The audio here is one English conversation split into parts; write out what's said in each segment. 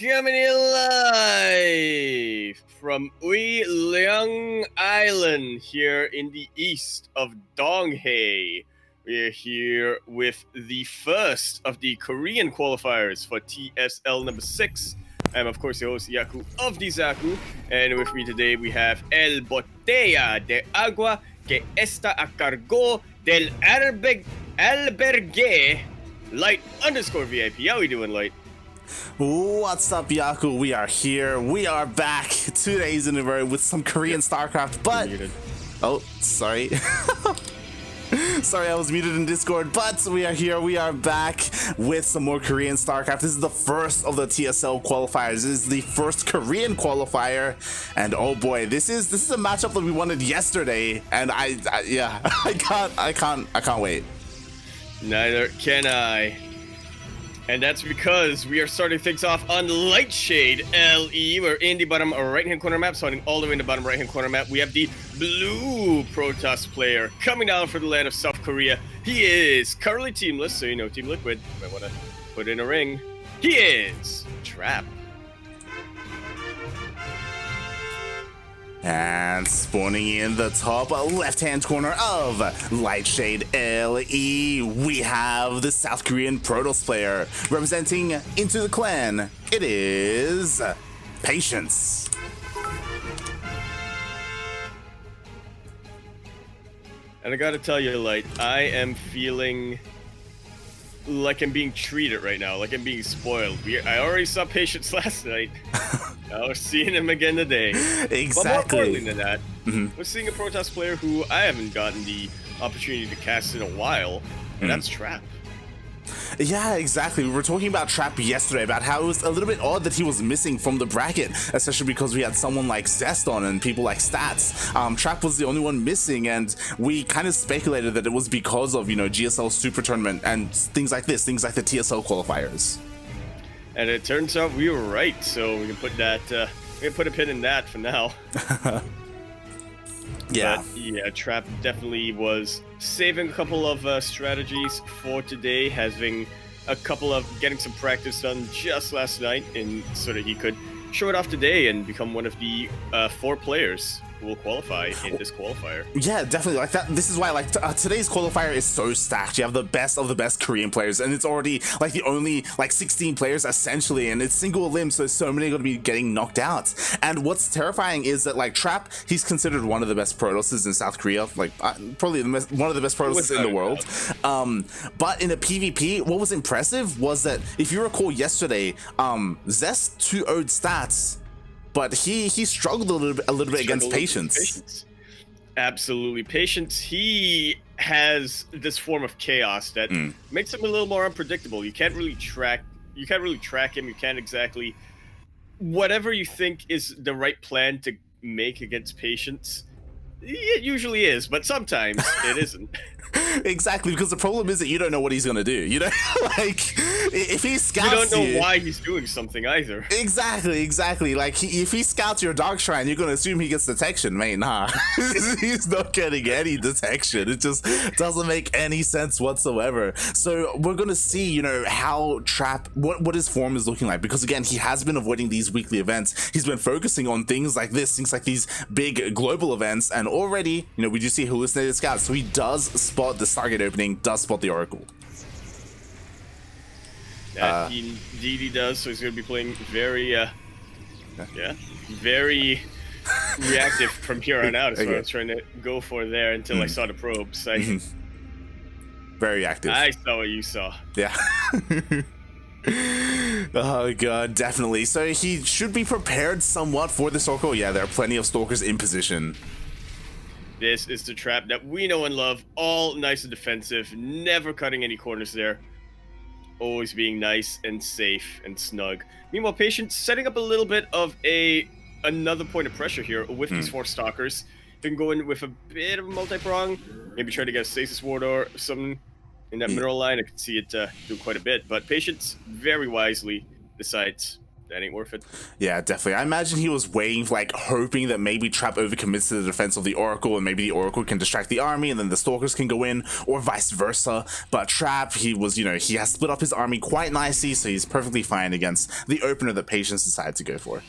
Coming in live from Ui Leung Island here in the east of Donghae. We're here with the first of the Korean qualifiers for TSL number 6. I'm, of course, your host, Yaku of Yakuzaku, and with me today we have El Botella de Agua que está a cargo del albergue, Light_VIP. How we doing, Light? What's up, Yaku? We are here. We are back 2 days in a row with some Korean StarCraft, but... Oh, sorry. Sorry, I was muted in Discord, but we are here. We are back with some more Korean StarCraft. This is the first of the TSL qualifiers. This is the first Korean qualifier, and oh boy, this is a matchup that we wanted yesterday, and I can't wait. Neither can I. And that's because we are starting things off on Lightshade LE. We're in the bottom right-hand corner map, starting all the way in the bottom right-hand corner map. We have the blue Protoss player coming down for the land of South Korea. He is currently teamless, so you know, Team Liquid. You might want to put in a ring. He is Trap. And spawning in the top left-hand corner of Lightshade LE, we have the South Korean Protoss player representing Into the Clan. It is Patience. And I gotta tell you, Light, I am feeling like I'm being treated right now, like I'm being spoiled. I already saw Patience last night. Now we're seeing him again today. Exactly. But more importantly than that, we're seeing a Protoss player who I haven't gotten the opportunity to cast in a while, and that's Trap. Yeah, exactly. We were talking about Trap yesterday, about how it was a little bit odd that he was missing from the bracket, especially because we had someone like Zest on and people like Stats. Trap was the only one missing, and we kind of speculated that it was because of, you know, GSL Super Tournament and things like this, things like the TSL qualifiers. And it turns out we were right, so we can put that, we can put a pin in that for now. Yeah. But yeah, Trap definitely was saving a couple of strategies for today, having a couple of getting some practice done just last night, and so that he could show it off today and become one of the 4 players who will qualify in this qualifier. Yeah, definitely. Like that. This is why, like, today's qualifier is so stacked. You have the best of the best Korean players, and it's already like the only like 16 players essentially, and it's single limb, so many are going to be getting knocked out. And what's terrifying is that, like, Trap, he's considered one of the best Protosses in South Korea, like probably one of the best Protosses in the world. But in a PvP, what was impressive was that, if you recall yesterday, Zest 2-0'd Stats, but he struggled a little bit against Patience. Absolutely. Patience, he has this form of chaos that makes him a little more unpredictable. You can't really track him. You can't exactly, whatever you think is the right plan to make against Patience, it usually is, but sometimes it isn't. Exactly, because the problem is that you don't know what he's gonna do. You know, like, if he scouts you don't know why he's doing something either. Exactly. Like, if he scouts your Dark Shrine, you're gonna assume he gets detection, mate. Nah, he's not getting any detection. It just doesn't make any sense whatsoever. So we're gonna see, you know, how Trap, what his form is looking like, because again, he has been avoiding these weekly events. He's been focusing on things like this, things like these big global events, and already, you know, we do see hallucinated scouts. So he does spot the Stargate opening, does spot the Oracle. That indeed he does, so he's going to be playing very, very reactive from here on out, is what I was trying to go for there until I saw the probes. Very active. I saw what you saw. Yeah. Oh god, definitely. So he should be prepared somewhat for this Oracle. Yeah, there are plenty of Stalkers in position. This is the Trap that we know and love, all nice and defensive, never cutting any corners there, always being nice and safe and snug. Meanwhile, Patience setting up a little bit of another point of pressure here with these 4 Stalkers. You can go in with a bit of a multi-prong, maybe try to get a Stasis Ward or something in that mineral line. I can see it do quite a bit, but Patience very wisely decides that ain't worth it. Yeah, definitely. I imagine he was waiting, like, hoping that maybe Trap overcommits to the defense of the Oracle, and maybe the Oracle can distract the army, and then the Stalkers can go in, or vice versa. But Trap, he was, he has split up his army quite nicely, so he's perfectly fine against the opener that Patience decided to go for.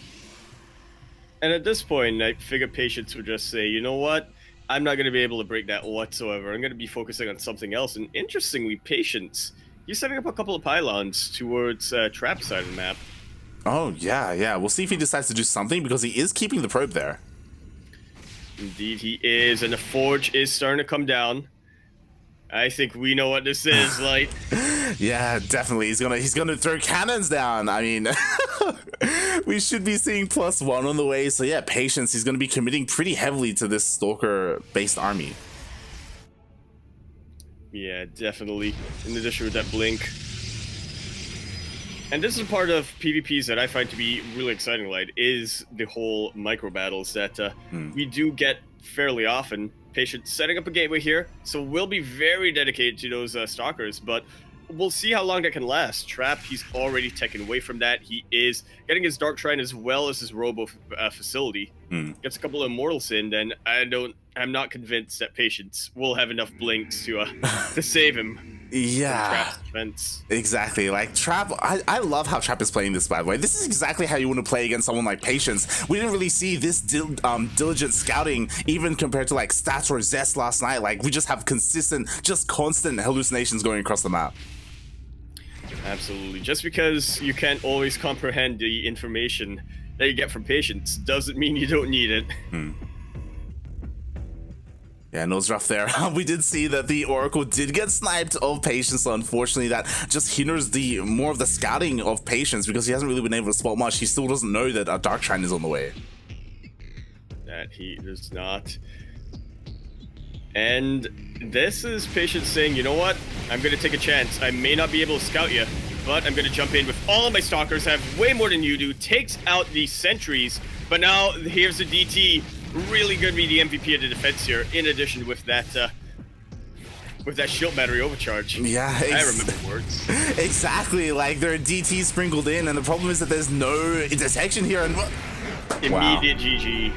And at this point, I figure Patience would just say, you know what? I'm not going to be able to break that whatsoever. I'm going to be focusing on something else. And interestingly, Patience, he's setting up a couple of pylons towards Trap's side of the map. Oh, yeah. We'll see if he decides to do something, because he is keeping the probe there. Indeed, he is. And the Forge is starting to come down. I think we know what this is, like. Yeah, definitely. He's gonna throw cannons down. I mean, we should be seeing +1 on the way. So yeah, Patience. He's gonna be committing pretty heavily to this Stalker-based army. Yeah, definitely. In addition with that blink. And this is a part of PvPs that I find to be really exciting, Light, is the whole micro battles that we do get fairly often. Patience setting up a gateway here, so we'll be very dedicated to those Stalkers, but we'll see how long that can last. Trap, he's already taken away from that. He is getting his Dark Shrine as well as his Robo facility. Gets a couple of Immortals in, then I'm not convinced that Patience will have enough blinks to save him. Yeah, Trap's defense. Exactly. Like Trap, I love how Trap is playing this, by the way. This is exactly how you want to play against someone like Patience. We didn't really see this diligent scouting even compared to like Stats or Zest last night. Like we just have constant hallucinations going across the map. Absolutely. Just because you can't always comprehend the information that you get from Patience doesn't mean you don't need it. Yeah, no, it's rough there. We did see that the Oracle did get sniped of Patience, so unfortunately that just hinders more of the scouting of Patience, because he hasn't really been able to spot much. He still doesn't know that a Dark Shrine is on the way. That he does not. And this is Patience saying, you know what? I'm going to take a chance. I may not be able to scout you, but I'm going to jump in with all of my Stalkers. I have way more than you do. Takes out the sentries, but now here's the DT. Really going to be the MVP of the defense here, in addition with that shield battery overcharge. Yeah, I remember words. Exactly, like there are DTs sprinkled in, and the problem is that there's no detection here. And immediate GG.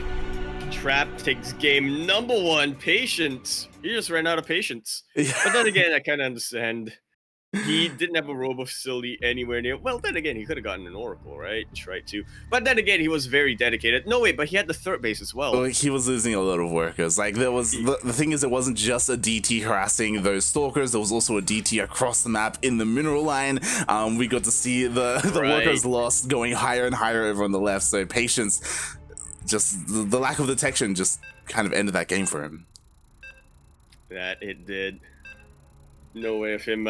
Trap takes game number 1. Patience. He just ran out of patience. Yeah. But then again, I kind of understand. He didn't have a robo facility anywhere near. Well, then again, he could have gotten an Oracle, right? Tried to. But then again, he was very dedicated. No, wait, but he had the third base as well. He was losing a lot of workers. Like, there was the thing is, it wasn't just a DT harassing those Stalkers. There was also a DT across the map in the mineral line. We got to see the workers lost going higher and higher over on the left. So Patience, just the lack of detection just kind of ended that game for him. That it did. No way of him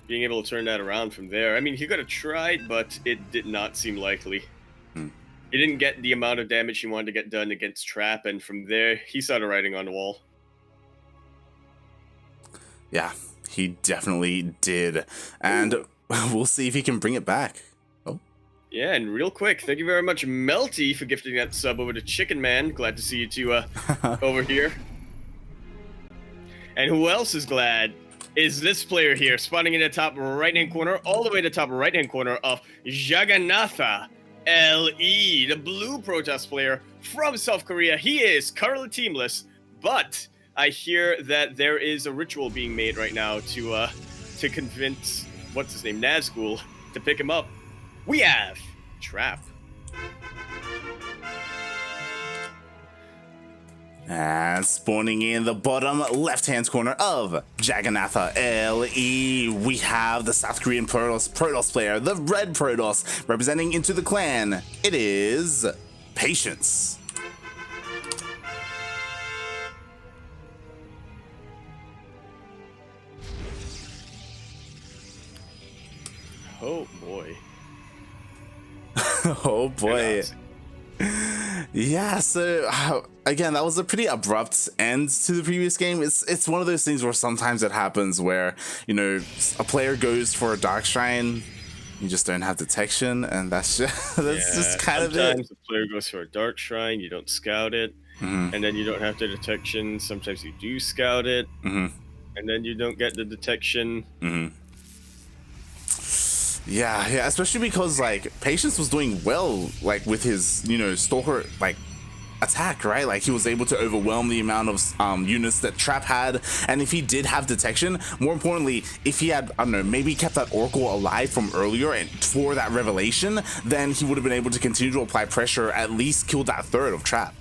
being able to turn that around from there. I mean, he could have tried, but it did not seem likely. He didn't get the amount of damage he wanted to get done against Trap, and from there, he saw the writing on the wall. Yeah, he definitely did. And we'll see if he can bring it back. Oh. Yeah, and real quick, thank you very much, Melty, for gifting that sub over to Chicken Man. Glad to see you two over here. And who else is glad is this player here, spawning in the top right-hand corner, all the way to the top right-hand corner of Jagannatha LE, the blue Protoss player from South Korea. He is currently teamless, but I hear that there is a ritual being made right now to convince, what's his name, Nazgul, to pick him up. We have Trap. And spawning in the bottom left-hand corner of Jagannatha LE, we have the South Korean Protoss player, the red Protoss, representing Into the Clan. It is Patience. Oh boy. Oh boy. Yeah, so again, that was a pretty abrupt end to the previous game. It's one of those things where sometimes it happens where, you know, a player goes for a Dark Shrine, you just don't have detection, and that's just kind of it. Sometimes the player goes for a Dark Shrine, you don't scout it, and then you don't have the detection. Sometimes you do scout it, and then you don't get the detection. Yeah, yeah, especially because like Patience was doing well, like with his, you know, Stalker like attack, right? Like he was able to overwhelm the amount of units that Trap had, and if he did have detection, more importantly, if he had, I don't know, maybe kept that Oracle alive from earlier and for that revelation, then he would have been able to continue to apply pressure, at least kill that third of Trap.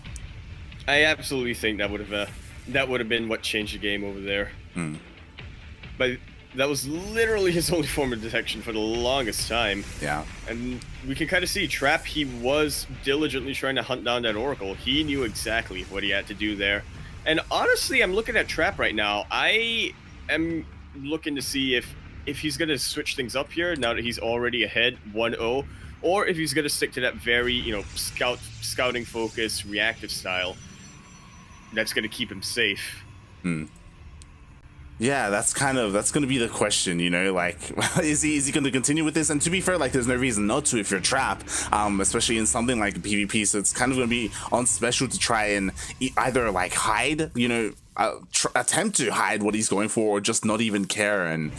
I absolutely think that would have been what changed the game over there. But that was literally his only form of detection for the longest time. Yeah. And we can kind of see Trap, he was diligently trying to hunt down that Oracle. He knew exactly what he had to do there. And honestly, I'm looking at Trap right now. I am looking to see if he's going to switch things up here now that he's already ahead 1-0, or if he's going to stick to that very, you know, scouting focus, reactive style that's going to keep him safe. Yeah, that's going to be the question, you know, like, is he going to continue with this? And to be fair, like, there's no reason not to if you're Trap, especially in something like PvP. So it's kind of going to be on special to try and either like hide, you know, attempt to hide what he's going for, or just not even care and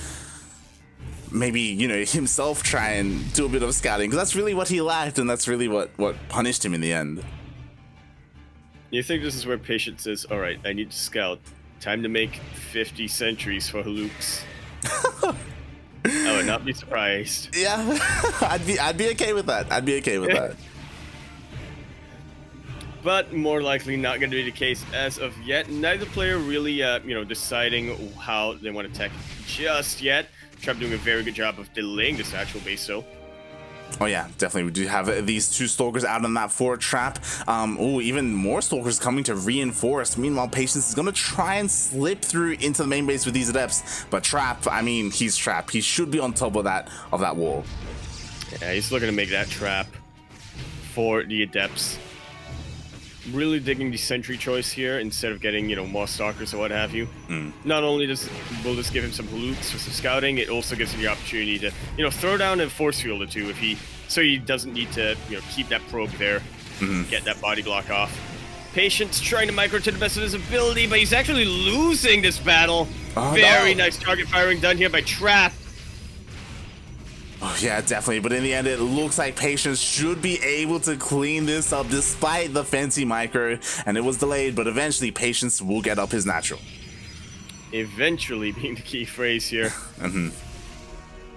maybe, you know, himself try and do a bit of scouting, because that's really what he lacked, and that's really what punished him in the end. You think this is where Patience says, all right, I need to scout. Time to make 50 sentries for Halukes. I would not be surprised. Yeah, I'd be okay with that. I'd be okay with that. But more likely not going to be the case as of yet. Neither player really, you know, deciding how they want to attack just yet. Trap doing a very good job of delaying this actual base, though. Oh yeah, definitely. We do have these two Stalkers out on that fort Trap. Oh, even more Stalkers coming to reinforce. Meanwhile, Patience is going to try and slip through into the main base with these Adepts. But Trap, I mean, he's Trap. He should be on top of that wall. Yeah, he's looking to make that trap for the Adepts. Really digging the sentry choice here instead of getting, you know, more Stalkers or what have you. Not only will this give him some Halukes for some scouting, it also gives him the opportunity to, you know, throw down a force field or two so he doesn't need to, you know, keep that probe there, get that body block off. Patience trying to micro to the best of his ability, but he's actually losing this battle. Very nice target firing done here by Trap. Oh, yeah, definitely. But in the end, it looks like Patience should be able to clean this up despite the fancy micro. And it was delayed, but eventually Patience will get up his natural. Eventually being the key phrase here.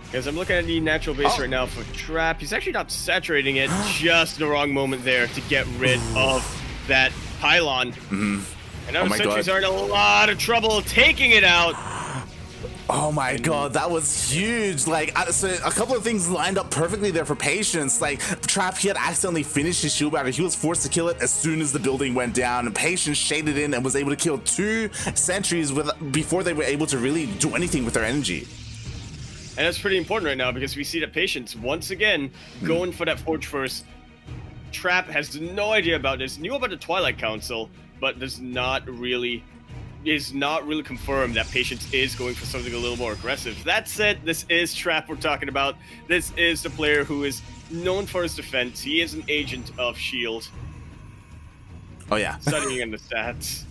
Because I'm looking at the natural base right now for Trap. He's actually not saturating it. Just the wrong moment there to get rid of that pylon. And now the sentries are in a lot of trouble taking it out. Oh my god, that was huge. Like, so a couple of things lined up perfectly there for Patience. Like, Trap, he had accidentally finished his shield battery. He was forced to kill it as soon as the building went down. And Patience shaded in and was able to kill 2 sentries before they were able to really do anything with their energy. And that's pretty important right now because we see that Patience, once again, going for that Forge first. Trap has no idea about this, knew about the Twilight Council, but is not really confirmed that Patience is going for something a little more aggressive. That said, this is Trap we're talking about. This is the player who is known for his defense. He is an agent of S.H.I.E.L.D. Oh yeah. Studying in the stats.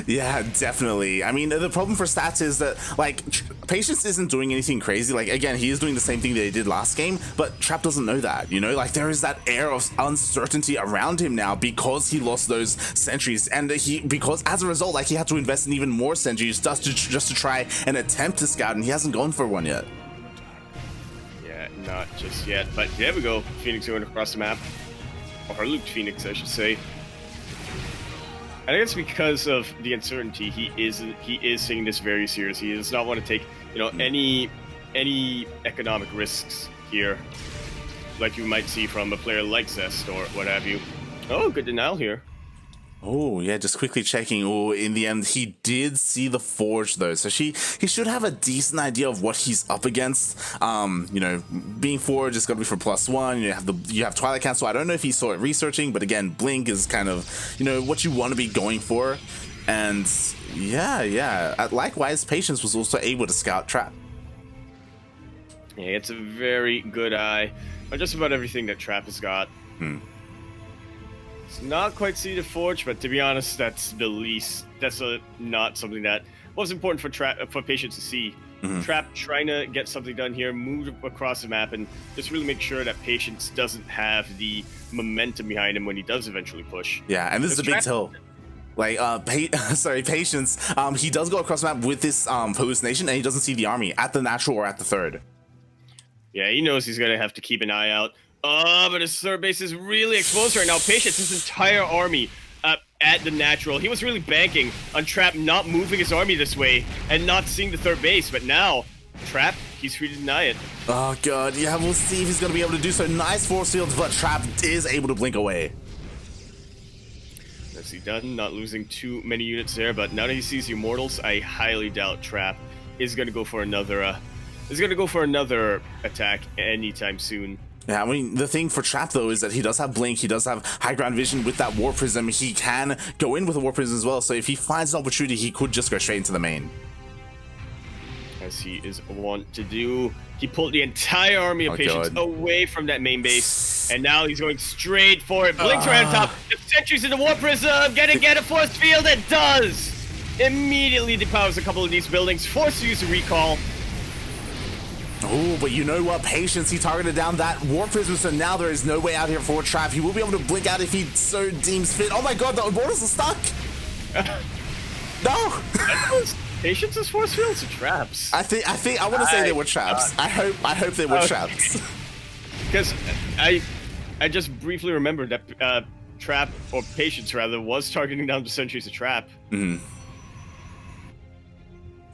Yeah, definitely. I mean, the problem for stats is that, like, Patience isn't doing anything crazy. Like, again, he is doing the same thing that he did last game, but Trap doesn't know that, you know? Like, there is that air of uncertainty around him now because he lost those sentries, and because as a result, like, he had to invest in even more sentries just to try and attempt to scout, and he hasn't gone for one yet. Yeah, not just yet, but there we go. Phoenix going across the map. Or Luke Phoenix, I should say. I think it's because of the uncertainty. He is taking this very seriously. He does not want to take, you know, any economic risks here, like you might see from a player like Zest or what have you. Oh, good denial here. Oh, yeah, just quickly checking. Oh, in the end, he did see the Forge, though. So he should have a decent idea of what he's up against. You know, being Forge is going to be for +1. You have Twilight Council. I don't know if he saw it researching, but again, Blink is kind of, you know, what you want to be going for. And yeah. Likewise, Patience was also able to scout Trap. Yeah, it's a very good eye on just about everything that Trap has got. It's not quite see the Forge, but to be honest, that's the least. That's not something that what was important for Patience to see. Trap trying to get something done here, move across the map, and just really make sure that Patience doesn't have the momentum behind him when he does eventually push. Yeah, and this is a big tell. Like, Patience, he does go across the map with this hallucination, and he doesn't see the army at the natural or at the third. Yeah, he knows he's going to have to keep an eye out. But his third base is really exposed right now. Patience, his entire army at the natural. He was really banking on Trap not moving his army this way and not seeing the third base. But now, Trap, he's free to deny it. Oh, God. Yeah, we'll see if he's going to be able to do so. Nice force fields, but Trap is able to blink away. Nicely done. Not losing too many units there. But now that he sees the Immortals, I highly doubt Trap is going to go for another... attack anytime soon. Yeah, I mean, the thing for Trap, though, is that he does have Blink, he does have high ground vision with that War Prism. He can go in with a War Prism as well, so if he finds an opportunity, he could just go straight into the main. As he is wont to do. He pulled the entire army of Patience away from that main base, and now he's going straight for it. Blinks right on top. The sentries in the War Prism. Get a force field. It does! Immediately depowers a couple of these buildings, forced to use a recall. Oh, but you know what? Patience, he targeted down that War Prism, so now there is no way out here for Trap. He will be able to blink out if he so deems fit. Oh my God, the Immortals are stuck! No! Patience's force fields are traps. I want to say they were traps. I hope they were traps. Because I just briefly remembered that Trap, or Patience rather, was targeting down the sentries of Trap.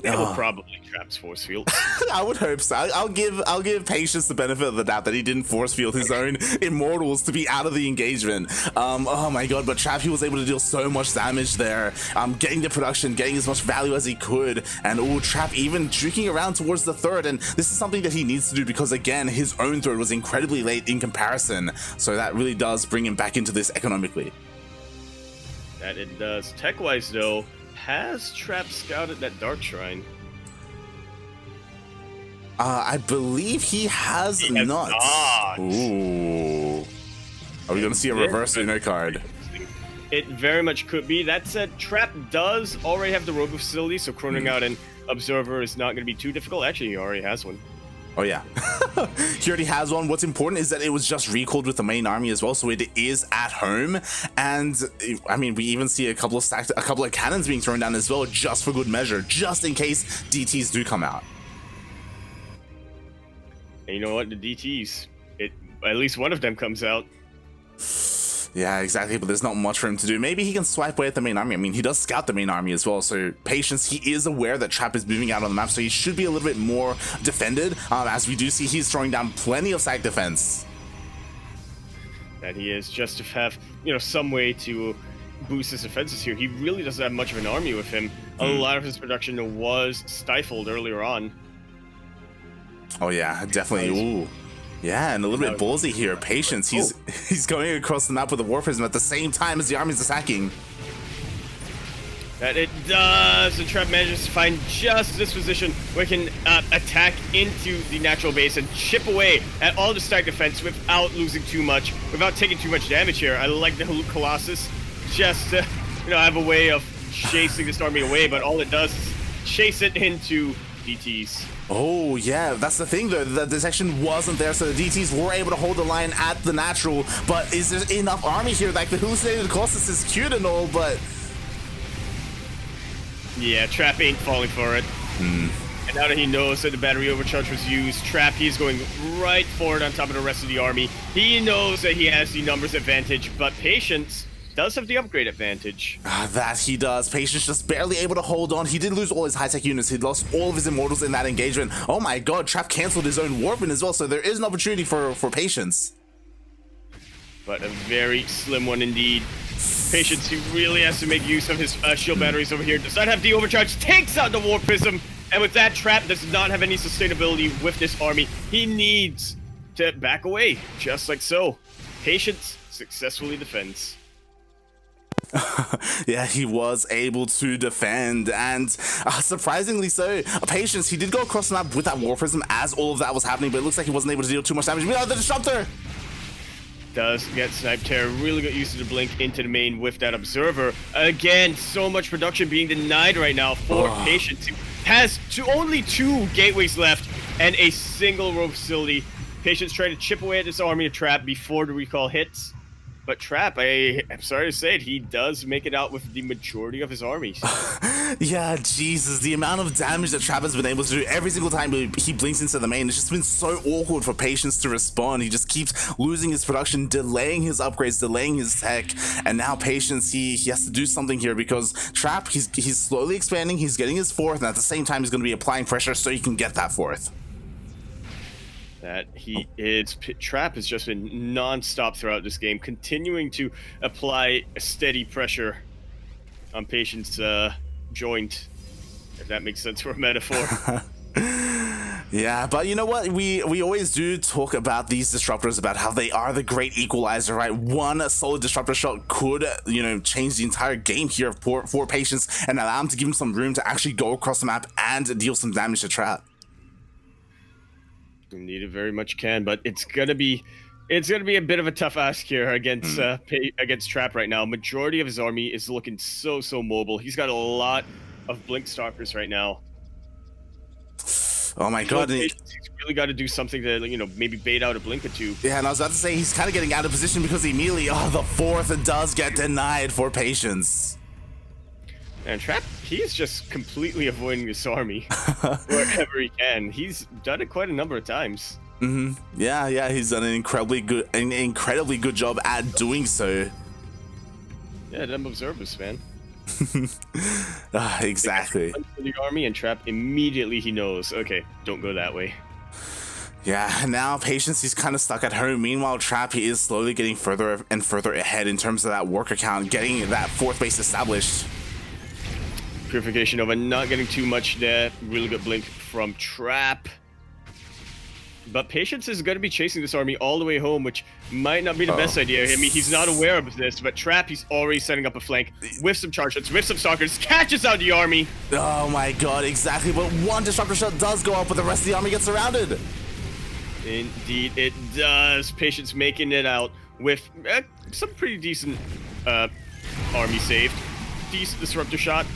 That will probably Trap's force field. I would hope so. I'll give Patience the benefit of the doubt that he didn't force field his own Immortals to be out of the engagement. Oh my God, but Trap, he was able to deal so much damage there. Getting the production, getting as much value as he could, and Trap even streaking around towards the third, and this is something that he needs to do because, again, his own third was incredibly late in comparison, so that really does bring him back into this economically. That it does. Tech-wise, though, has Trap scouted that Dark Shrine? I believe he has not. Ooh. Are we going to see a reverse Uno card? It very much could be. That said, Trap does already have the robo facility, so chroning out an Observer is not going to be too difficult. Actually, he already has one. Oh yeah, he already has one. What's important is that it was just recalled with the main army as well, so it is at home. And I mean, we even see a couple of cannons being thrown down as well, just for good measure, just in case DTs do come out. And you know what? The DTs, at least one of them comes out. Yeah, exactly, but there's not much for him to do. Maybe he can swipe away at the main army. I mean, he does scout the main army as well, so Patience, he is aware that Trap is moving out on the map, so he should be a little bit more defended, as we do see he's throwing down plenty of side defense. That he is, just to have, some way to boost his defenses here. He really doesn't have much of an army with him. A lot of his production was stifled earlier on. Oh yeah, definitely. Ooh. Yeah, and a little bit ballsy here. Patience, he's going across the map with a War Prism at the same time as the army's attacking. That it does! And Trap manages to find just this position where he can attack into the natural base and chip away at all the stack defense without losing too much, without taking too much damage here. I like the Haluk Colossus just to, have a way of chasing this army away, but all it does is chase it into DTs. Oh yeah, that's the thing though, the detection wasn't there, so the DTs were able to hold the line at the natural, but is there enough army here? Like, the hallucinated Colossus is cute and all, but... Yeah, Trap ain't falling for it. And now that he knows that the battery overcharge was used, Trap, he's going right forward on top of the rest of the army. He knows that he has the numbers advantage, but Patience does have the upgrade advantage. That he does. Patience just barely able to hold on. He did lose all his high-tech units. He lost all of his Immortals in that engagement. Oh my God, Trap canceled his own Warpin as well, so there is an opportunity for Patience. But a very slim one indeed. Patience, he really has to make use of his shield batteries over here. Does not have the overcharge, takes out the War Prism, and with that, Trap does not have any sustainability with this army. He needs to back away, just like so. Patience successfully defends. Yeah, he was able to defend, and surprisingly so, Patience, he did go across the map with that War Prism as all of that was happening, but it looks like he wasn't able to deal too much damage. We have the Disruptor! does get sniped here. Really good use of the blink into the main with that observer. Again, so much production being denied right now for Patience. Has only 2 gateways left and a single rope facility. Patience trying to chip away at this army of Trap before the recall hits. But Trap, I'm sorry to say it, he does make it out with the majority of his armies. Yeah, Jesus, the amount of damage that Trap has been able to do every single time he blinks into the main, it's just been so awkward for Patience to respond. He just keeps losing his production, delaying his upgrades, delaying his tech, and now Patience, he has to do something here because Trap, he's slowly expanding, he's getting his 4th, and at the same time he's going to be applying pressure so he can get that 4th. Trap has just been non-stop throughout this game, continuing to apply a steady pressure on Patience joint, if that makes sense for a metaphor. Yeah, but you know what? We always do talk about these disruptors, about how they are the great equalizer, right? One solid disruptor shot could, change the entire game here for Patience and allow him to give him some room to actually go across the map and deal some damage to Trap. Indeed, it very much can, but it's gonna be a bit of a tough ask here against Trap right now. Majority of his army is looking so mobile. He's got a lot of blink stalkers right now. Oh my god! He's really got to do something to maybe bait out a blink or 2. Yeah, and I was about to say he's kind of getting out of position because immediately the 4th does get denied for Patience. And Trap, he's just completely avoiding this army wherever he can. He's done it quite a number of times. Yeah, he's done an incredibly good job at doing so. Yeah, them observers, man. Exactly. The army and Trap immediately he knows. Okay, don't go that way. Yeah, now Patience, he's kind of stuck at home. Meanwhile, Trap, he is slowly getting further and further ahead in terms of that worker count, getting that 4th base established. Purification over, not getting too much there. Really good blink from Trap. But Patience is going to be chasing this army all the way home, which might not be the best idea. I mean, he's not aware of this, but Trap, he's already setting up a flank with some charge shots, with some stalkers, catches out the army. Oh my god, exactly. But one disruptor shot does go up, but the rest of the army gets surrounded. Indeed, it does. Patience making it out with some pretty decent army saved. Decent disruptor shot.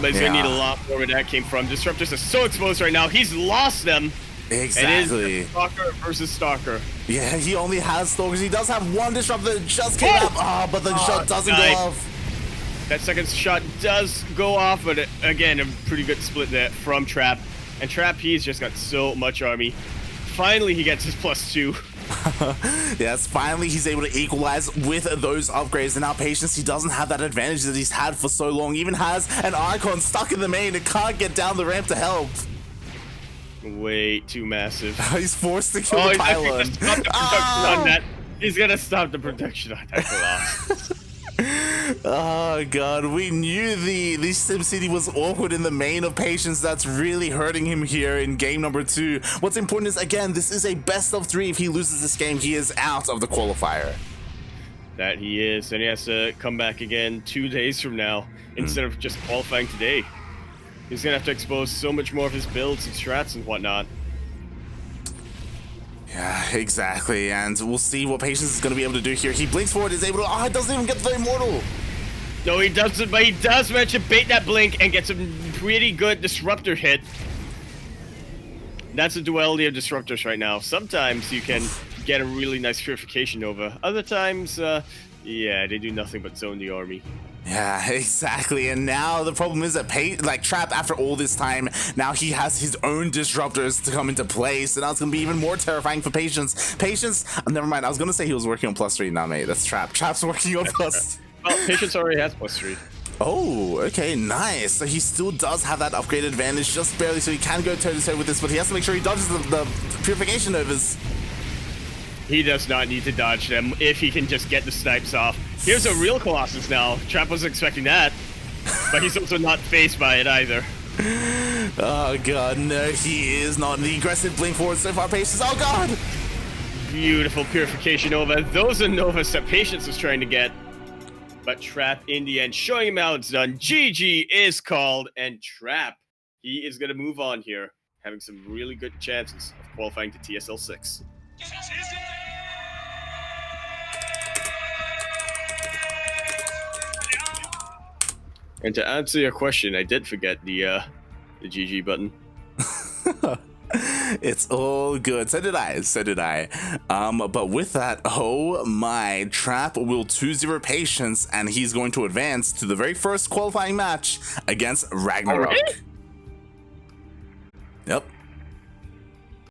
But he's going to need a lot more where that came from. Disruptors are so exposed right now. He's lost them. Exactly. It is Stalker versus Stalker. Yeah, he only has Stalkers. He does have one disruptor that just came up. But the shot doesn't go off. That second shot does go off, but again, a pretty good split there from Trap. And Trap, he's just got so much army. Finally, he gets his +2. Yes, finally he's able to equalize with those upgrades, and now Patience, he doesn't have that advantage that he's had for so long. He even has an Icon stuck in the main and can't get down the ramp to help. Way too massive. He's forced to kill the pylon. He's gonna stop the production on that. Oh god, we knew the SimCity was awkward in the main of Patience. That's really hurting him here in game number 2. What's important is, again, this is a best of 3. If he loses this game, he is out of the qualifier. That he is, and he has to come back again 2 days from now instead of just qualifying today. He's gonna have to expose so much more of his builds and strats and whatnot. Yeah, exactly, and we'll see what Patience is going to be able to do here. He blinks forward, is able to... it doesn't even get the Immortal! No, he doesn't, but he does manage to bait that blink and get some pretty good disruptor hit. That's a duality of disruptors right now. Sometimes you can get a really nice purification over. Other times, yeah, they do nothing but zone the army. Yeah, exactly. And now the problem is that Trap, after all this time, now he has his own disruptors to come into play. So now it's going to be even more terrifying for Patience. Patience, never mind. I was going to say he was working on +3. Nah, mate, that's Trap. Trap's working on plus. Well, Patience already has +3. Oh, okay, nice. So he still does have that upgrade advantage, just barely, so he can go toe-to-toe with this, but he has to make sure he dodges the purification overs. He does not need to dodge them if he can just get the snipes off. Here's a real Colossus now. Trap wasn't expecting that, but he's also not phased by it either. Oh god, no, he is not. The aggressive blink forward so far, Patience. Oh god! Beautiful purification over. Those are Novas that Patience was trying to get. But Trap, in the end, showing him how it's done. GG is called, and Trap, he is going to move on here, having some really good chances of qualifying to TSL6. And to answer your question, I did forget the GG button. It's all good. So did I. So did I. But with that, oh my, Trap will 2-0 Patience, and he's going to advance to the very first qualifying match against Ragnarok. Already? Yep.